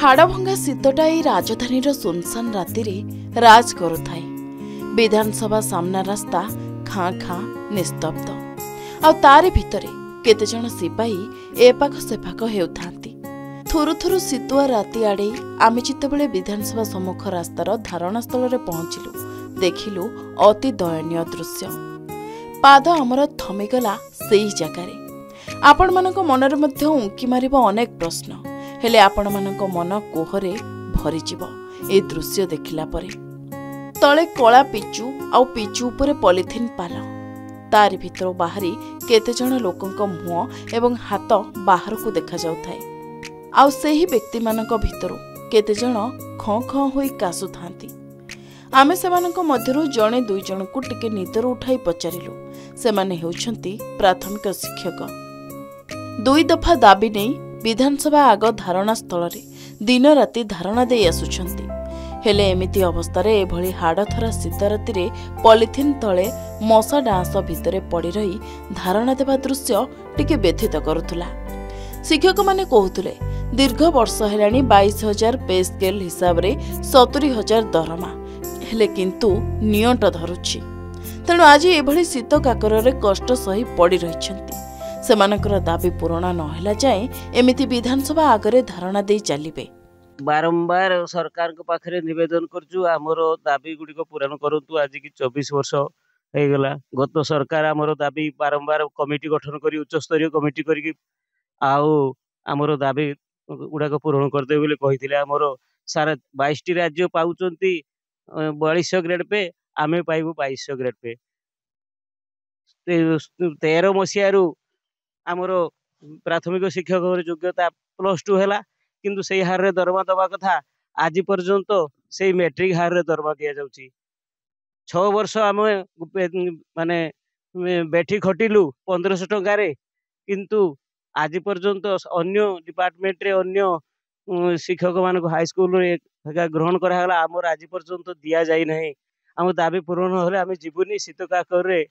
हाड़भंगा शीतटा एई राजधानीर सुनसान राति राज करुଥାଏ। विधानसभा सामना रास्ता खाँ खाँ निस्तब्ध आ तारि भितरे केते जण सिपाही एपाख सेपाख हेउथांती। थुरु थुरु शीतुआ राति आड़े आमे जितेबेले विधानसभा सम्मुख रास्तार धारणा स्थल पहुंचलु देखिलु अति दयनीय दृश्य। पाद आमर थमिगला सेई जगारे। आपण मानक मनरे मध्य उंकी मारिबो अनेक प्रश्न, हेले आपण मानक मन कोहरे भरीजिव ए दृश्य देखिला परे। तले कला पिचु आउ पिचु उपरे पॉलिथिन पाल, तारि भितर बाहरी केते जण लोकंक मुह एवं हाथ बाहर को देखा जाउथाय। आउ सेही व्यक्ति मानक भितरु केते जण खं खं होई कासुथांती। आमे सेमानक मध्यरु जणे दुई जणकु टिके निदर उठाई पचारिलु। सेमाने हेउछंती प्राथमिक शिक्षक। दुई दफा दाबी नै विधानसभा आग धारणा स्थल दिन राति धारणा दे आसुछंती, हेले एमिति अवस्था एभली हाड़थरा शीत राति पॉलिथिन तले मशा डांस भितरे पड़ी रही धारणा देवा दृश्य टिके व्यथित करुथुला। शिक्षक माने कहूतुले दीर्घ वर्ष हेलाणी 22,000 पे स्केल हिसाब रे 70,000 दरमा, हेले किंतु नियंट धरुछि। तेणु आज एभली शीत काकरे कष्ट सही पड़ी रहिछंती। सेमानकर दाबी पूरण नहेला जाए एमिति विधानसभा आगरे धारणा दे चलिबे। बारंबार सरकार को पाखरे निवेदन करजु आमर दाबी गुडी को पूरण करंतु। आज की 24 वर्ष हे गला। गत सरकार आमर दाबी बारंबार कमिटी गठन करी उच्च स्तरीय कमिटी करी आउ आमर दाबी गुडा को पूरण करदे बोले कहिथिले। आमर सारा 22 टी राज्य पाउचंती 4200 ग्रेड पे, आमे पाइबु 2200 ग्रेड पे। 13 मसियारू आमर प्राथमिक शिक्षक योग्यता +2 है, किंतु से हार रे दरमा दबा कथा आज पर्यंत से मैट्रिक हार रे दरमा दिया जाउची। 6 वर्ष आम माने बैठी खटिलु 1500 टंका रे, किंतु आज पर्यंत अन्य डिपार्टमेंट रे अन्य शिक्षक मान हाई स्कूल रे ग्रहण कराला। आमर आज पर्यंत दिया जाई नहीं। आम दाबी पूरण होले आम जीवनी शीत काकर रे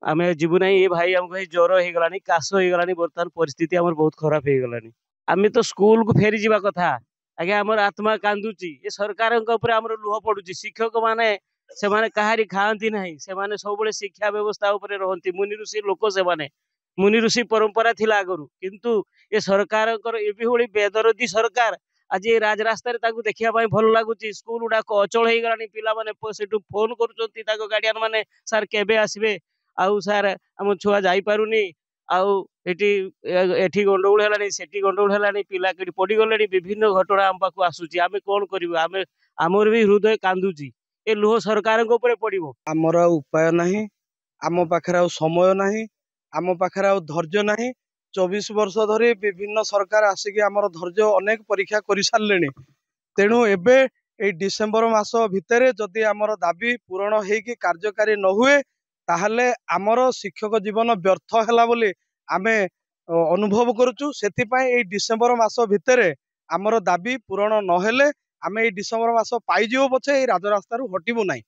आमे जीवु नहीं। ये भाई हमको ज्वर हो गलानी, काश हो गलानी, बर्तमान परिस्थिति हमर बहुत खराब हो गलानी। आमे तो स्कूल को फेरी जीवा कथा आगे हमर आत्मा कांदुची। ये सरकार ऊपर हमर लुह पडुची। शिक्षक माने से माने कहारी खांती नहीं, से माने सब बळे शिक्षा व्यवस्था ऊपर रहंती। मुनि ऋषि लोक से माने मुनि ऋषि परंपरा थिला आगरु, किंतु ये सरकार एबी होली बेदरदी सरकार आज ये राज रास्ता रे ताकू देखिया पाई भल लागुची। स्कूल उडा को अचल हे गलानी। पिला माने सेटू फोन करूचंती ताको गार्डियन माने, सर केबे आसीबे, आउ सर हम छुआ जाई पारुनी, आउ एठी गंडगोल हेलानी, सेठी गंडगोल हेलानी, पिला केडी पडी गलेनी। विभिन्न घटना हम पाखु आसुची। आमे कोन करिवो? आमे हमर भी हृदय कांदुची। ए लुह सरकार को ऊपर पडिवो। हमर उपाय नाही, आम पाखरा समय नाही, आम पाखरा धैर्य नाही। 24 वर्ष धरी विभिन्न सरकार आसिकी आमर धैर्य अनेक परीक्षा करि सारलेनी। तेणु एबे ए डिसेंबर मास भितरे जदि आमर दाबी पूरण हेकी कार्यकारी न हुए ताहले आमर शिक्षक जीवन व्यर्थ हैला बोली आमे अनुभव करुचु। सेति पई ए डिसेंबर मास भितरे आमर दाबी पूरण नहेले आमे ए डिसेंबर मास पाइजियो पछे ए राजरास्ता रु हटिबु नाही।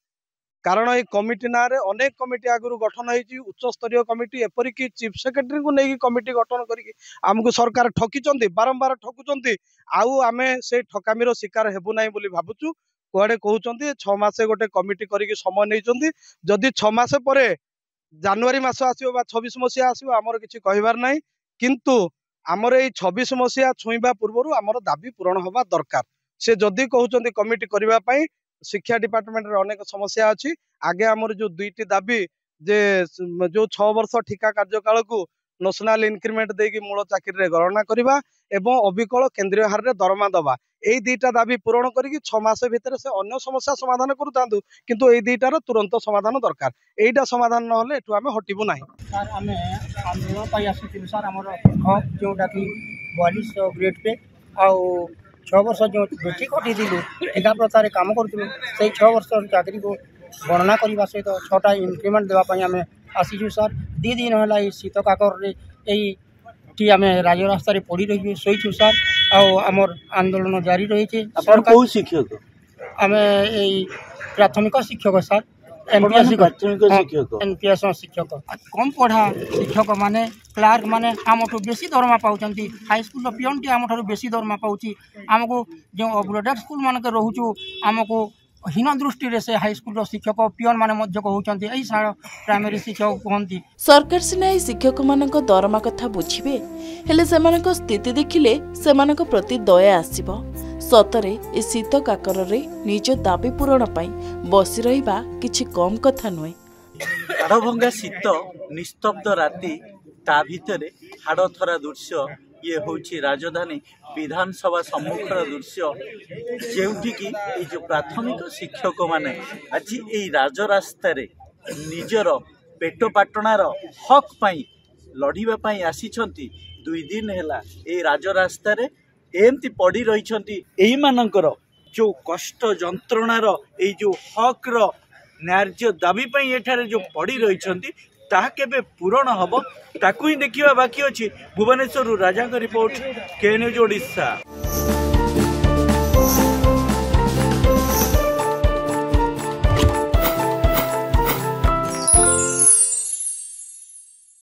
कारण ए कमिटी ना रे अनेक कमिटी आगु गठन होईची, उच्च स्तरीय कमिटी, एपरि कि चीफ सेक्रेटरी को नेकी कमिटी गठन करिक आमको सरकार ठकिचंती, बारंबार ठकुचंती। आउ आमे से ठकामीर शिकार हेबु नाही बोली भाबुचु। कुआडे कहउचंती 6 मासे गोटे कमिटी करिक समय नैचंती। जदि 6 मासे परे जनवरी मास आसीबो बा 26 मसिया आसीबो हमर किछि कहिबार नाही, किंतु हमर ए 26 मसिया छुईबा पूर्वरु हमर दाबी पूरण होबा दरकार। से जदि कहउचंती कमिटी करिबा पई शिक्षा डिपार्टमेंट रे अनेक समस्या अछि। आगे हमर जो दुईटी दाबी जे जो 6 वर्ष ठिका कार्यकाल को नेशनल इंक्रीमेंट देकी मूल चाकरी रे गणना करिबा एवं अबिकल केंद्रीय हार रे दरमा दबा, एई दुईटा दाबी पूरण करिक 6 मास भितर से अन्य समस्या समाधान करूतांतु, किंतु एई दुईटार तुरंत समाधान दरकार। एईटा समाधान न होले एठु आमे हटिबु नाही। सर आमे आंदोलन पाई आसीथिलु सर। हमर हक जोटा कि 4200 ग्रेड पे आउ 6 वर्ष जो बेठी कटि दिलु ठिका प्रकार काम करथिलु, सेई 6 वर्ष चाकरी को गणना करबा सहित 6टा इंक्रीमेंट देबा पई आमे आसीजु सर। 2 दिन होला ई शीत काकर रे एई टी आमे राज रास्ता रे पड़ी रही सोईछु सर। आउ हमर आंदोलन जारी रही छे। अपन को शिक्षक? आमे एई प्राथमिक शिक्षक सर। एनपीएस शिक्षक कम पढ़ा शिक्षक माने क्लार्क माने आमठू बेसी दरमा पाउछंती हाईस्कूल पियोन टी आमठू बेसी दरमा पाउची आमको जो अपग्रेडेड स्कूल मान के रहूचु आमको हीन दृष्टि रे से हाईस्कूल शिक्षक पियोन माने मध्य कहउछंती एई सारा प्राइमरी शिक्षक कहंती सरकार सिना ए शिक्षक मानक दरमा कथा बुझिबे हेले सेमानक स्थिति देखिले सेमानक प्रति दया आसीबो सतरे ए शीत काकर रे निज दाबी पूरण पाई बसी रहिबा किछि कम कथा नुहे हाड़भंगा शीत निस्तब्ध राति ता भितरे हाड़थरा दृश्य ये होची राजधानी विधानसभा सम्मुखर दृश्य जेउठिकी ए जो प्राथमिक शिक्षक माने आज ए राजरास्ता रे निजर पेट पाटणार हक पाई लड़िबा पाई आसीछंती 2 दिन हैला ए राजरास्ता रे एमती पड़ी रही एही मानकर जो कष्ट जंत्रणार ए जो हक रो न्याय्य दाबी पाई एठारे जो पड़ी रही ताहा केबे पूरण हब ताकू ही देखिबा बाकी अछि। भुवनेश्वर राजा रिपोर्ट के न्यूज ओडिशा।